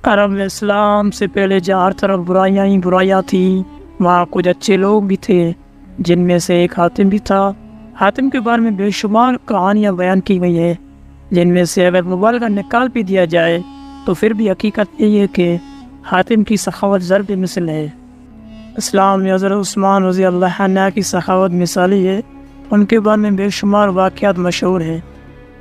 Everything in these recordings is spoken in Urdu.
عرب میں اسلام سے پہلے جہاں ہر طرف برائیاں ہی برائیاں تھیں، وہاں کچھ اچھے لوگ بھی تھے، جن میں سے ایک حاتم بھی تھا۔ حاتم کے بارے میں بے شمار کہانیاں بیان کی گئی ہیں، جن میں سے اگر مبالغہ نکال بھی دیا جائے تو پھر بھی حقیقت یہی ہے کہ حاتم کی سخاوت ضرب مثل ہے۔ اسلام میں حضرت عثمان رضی اللہ عنہ کی سخاوت مثالی ہے، ان کے بارے میں بے شمار واقعات مشہور ہیں۔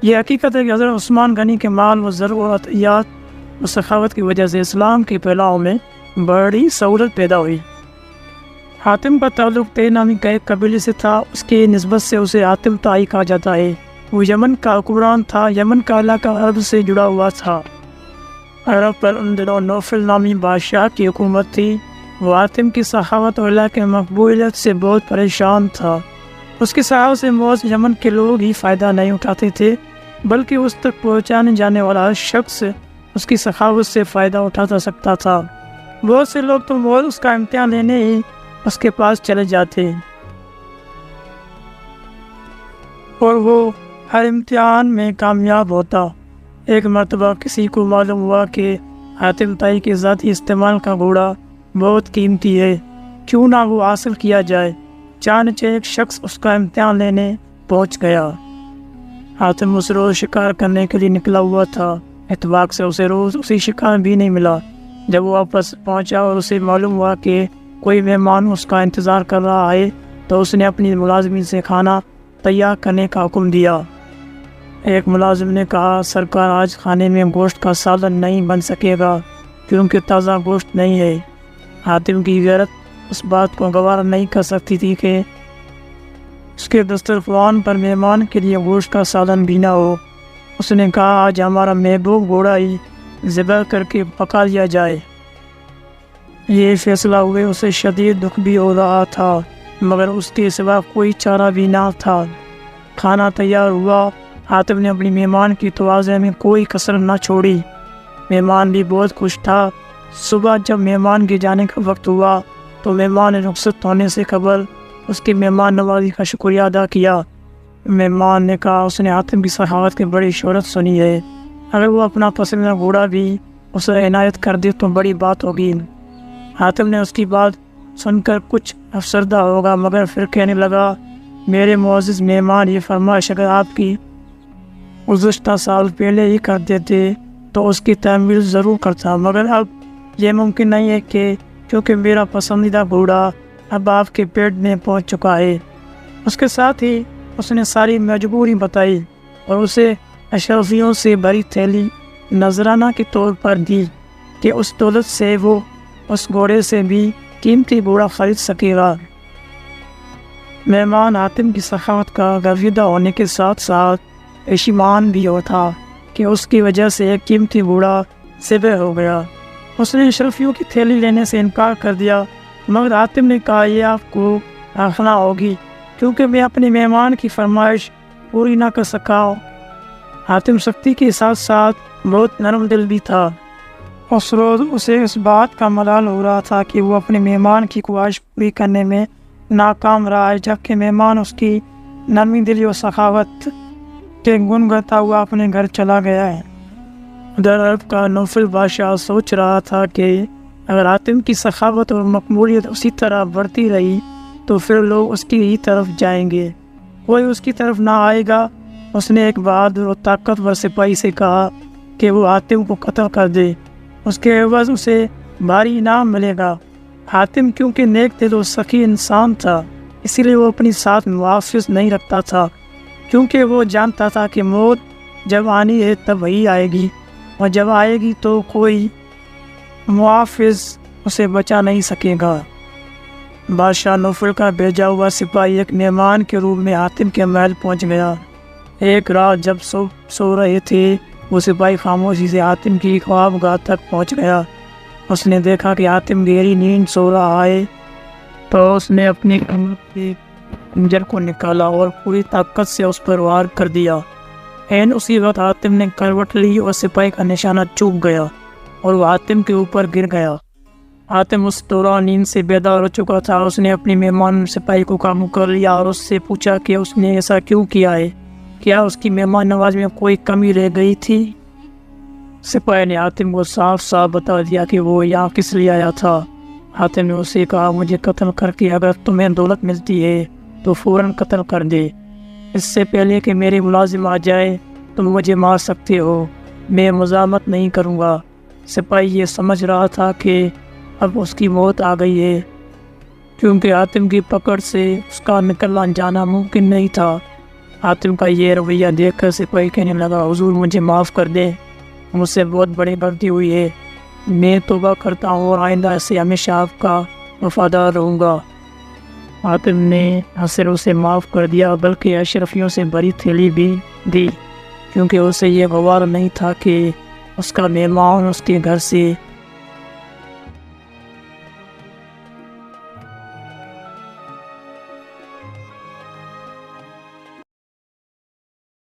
یہ حقیقت ہے کہ حضرت عثمان غنی کے مال و زر و عطیات و سخاوت کی وجہ سے اسلام کے پھیلاؤ میں بڑی سہولت پیدا ہوئی۔ حاتم کا تعلق تے نامی کا ایک قبیلے سے تھا، اس کی نسبت سے اسے حاتم طائی کہا جاتا ہے۔ وہ یمن کا حکمران تھا، یمن کا علاقہ عرب سے جڑا ہوا تھا۔ عرب پر ان دنوں نوفل نامی بادشاہ کی حکومت تھی۔ وہ حاتم کی سخاوت اور علاقے مقبولیت سے بہت پریشان تھا۔ اس کی سخاوت سے موز یمن کے لوگ ہی فائدہ نہیں اٹھاتے تھے، بلکہ اس تک پہنچانے جانے والا شخص اس کی سخاوت سے فائدہ اٹھا سکتا تھا۔ بہت سے لوگ تو موز اس کا امتحان لینے ہی اس کے پاس چلے جاتے، اور وہ ہر امتحان میں کامیاب ہوتا۔ ایک مرتبہ کسی کو معلوم ہوا کہ حاتم طائی کے ذاتی استعمال کا گھوڑا بہت قیمتی ہے، کیوں نہ وہ حاصل کیا جائے۔ چانچہ ایک شخص اس کا امتحان لینے پہنچ گیا۔ حاتم اس روز شکار کرنے کے لیے نکلا ہوا تھا، اتفاق سے اسے روز اسی شکار بھی نہیں ملا۔ جب وہ واپس پہنچا اور اسے معلوم ہوا کہ کوئی مہمان اس کا انتظار کر رہا ہے، تو اس نے اپنی ملازمین سے کھانا تیار کرنے کا حکم دیا۔ ایک ملازم نے کہا، سرکار آج کھانے میں گوشت کا سالن نہیں بن سکے گا کیونکہ تازہ گوشت نہیں ہے۔ حاتم کی غیرت اس بات کو گوارا نہیں کر سکتی تھی کہ اس کے دسترخوان پر مہمان کے لیے گوشت کا سالن بھی نہ ہو۔ اس نے کہا، آج ہمارا محبوب گھوڑا ہی ذبح کر کے پکا لیا جائے۔ یہ فیصلہ ہوئے اسے شدید دکھ بھی ہو رہا تھا، مگر اس کے سوا کوئی چارہ بھی نہ تھا۔ کھانا تیار ہوا۔ حاتم نے اپنی مہمان کی تواضع میں کوئی کسر نہ چھوڑی۔ مہمان بھی بہت خوش تھا۔ صبح جب مہمان کے جانے کا وقت ہوا تو مہمان نے رخصت ہونے سے قبل اس کی مہمان نوازی کا شکریہ ادا کیا۔ مہمان نے کہا، اس نے حاتم کی سخاوت کی بڑی شہرت سنی ہے، اگر وہ اپنا پسندیدہ گھوڑا بھی اسے عنایت کر دے تو بڑی بات ہوگی۔ حاتم نے اس کی بات سن کر کچھ افسردہ ہوگا، مگر پھر کہنے لگا، میرے معزز مہمان، یہ فرمائش اگر آپ کی گزشتہ سال پہلے ہی کر دیتے تو اس کی تعمیل ضرور کرتا، مگر اب یہ ممکن نہیں ہے کہ کیونکہ میرا پسندیدہ گھوڑا اب آپ کے پیٹ میں پہنچ چکا ہے۔ اس کے ساتھ ہی اس نے ساری مجبوری بتائی اور اسے اشرفیوں سے بھری تھیلی نذرانہ کے طور پر دی کہ اس دولت سے وہ اس گھوڑے سے بھی قیمتی گھوڑا خرید سکے گا۔ مہمان حاتم کی سخاوت کا گرویدہ ہونے کے ساتھ ساتھ پشیمان بھی ہوتا کہ اس کی وجہ سے ایک قیمتی گھوڑا ذبح ہو گیا۔ اس نے اشرفیوں کی تھیلی لینے سے انکار کر دیا، مگر حاتم نے کہا، یہ آپ کو رکھنا ہوگی کیونکہ میں اپنے مہمان کی فرمائش پوری نہ کر سکا۔ حاتم سختی کے ساتھ ساتھ بہت نرم دل بھی تھا۔ اس روز اسے اس بات کا ملال ہو رہا تھا کہ وہ اپنے مہمان کی خواہش پوری کرنے میں ناکام رہا ہے، جبکہ مہمان اس کی نرمی دلی و سخاوت کے گن گاتا ہوا اپنے گھر چلا گیا ہے۔ ادھر عرب کا نوفل بادشاہ سوچ رہا تھا کہ اگر حاتم کی سخاوت اور مقبولیت اسی طرح بڑھتی رہی تو پھر لوگ اس کی ہی طرف جائیں گے، کوئی اس کی طرف نہ آئے گا۔ اس نے ایک بہادر اور طاقتور سپاہی سے کہا کہ وہ حاتم کو قتل کر دے، اس کے عوض اسے بھاری انعام ملے گا۔ حاتم کیونکہ نیک دل و سخی انسان تھا، اسی لیے وہ اپنی ساتھ محافظ نہیں رکھتا تھا، کیونکہ وہ جانتا تھا کہ موت جب آنی ہے تب وہی آئے گی، اور جب آئے گی تو کوئی محافظ اسے بچا نہیں سکے گا۔ بادشاہ نوفل کا بھیجا ہوا سپاہی ایک مہمان کے روپ میں حاتم کے محل پہنچ گیا۔ ایک رات جب سو رہے تھے، وہ سپاہی خاموشی سے حاتم کی خوابگاہ تک پہنچ گیا۔ اس نے دیکھا کہ حاتم گہری نیند سو رہا ہے، تو اس نے اپنی کمر سے خنجر کو نکالا اور پوری طاقت سے اس پر وار کر دیا۔ اسی وقت حاتم نے کروٹ لی اور سپاہی کا نشانہ چوک گیا اور وہ حاتم کے اوپر گر گیا۔ حاتم اس دوران نیند سے بیدار ہو چکا تھا۔ اس نے اپنی مہمان سپاہی کو قابو کر لیا اور اس سے پوچھا کہ اس نے ایسا کیوں کیا ہے، کیا اس کی مہمان نوازی میں کوئی کمی رہ گئی تھی؟ سپاہی نے حاتم کو صاف صاف بتا دیا کہ وہ یہاں کس لیے آیا تھا۔ حاتم نے اسے کہا مجھے قتل کر کے اگر تمہیں دولت ملتی ہے تو فوراً قتل کر دے، اس سے پہلے کہ میرے ملازم آ جائے تم مجھے مار سکتے ہو، میں مزاحمت نہیں کروں گا۔ سپاہی یہ سمجھ رہا تھا کہ اب اس کی موت آ گئی ہے، کیونکہ حاتم کی پکڑ سے اس کا نکلنا جانا ممکن نہیں تھا۔ حاتم کا یہ رویہ دیکھ کر سپاہی کہنے لگا حضور مجھے معاف کر دیں، مجھ سے بہت بڑی غلطی ہوئی ہے، میں توبہ کرتا ہوں اور آئندہ سے ہمیشہ آپ کا وفادار رہوں گا۔ حاتم نے نہ صرف اسے معاف کر دیا بلکہ اشرفیوں سے بڑی تھیلی بھی دی، کیونکہ اسے یہ گوارا نہیں تھا کہ اس کا مہمان اس کے گھر سے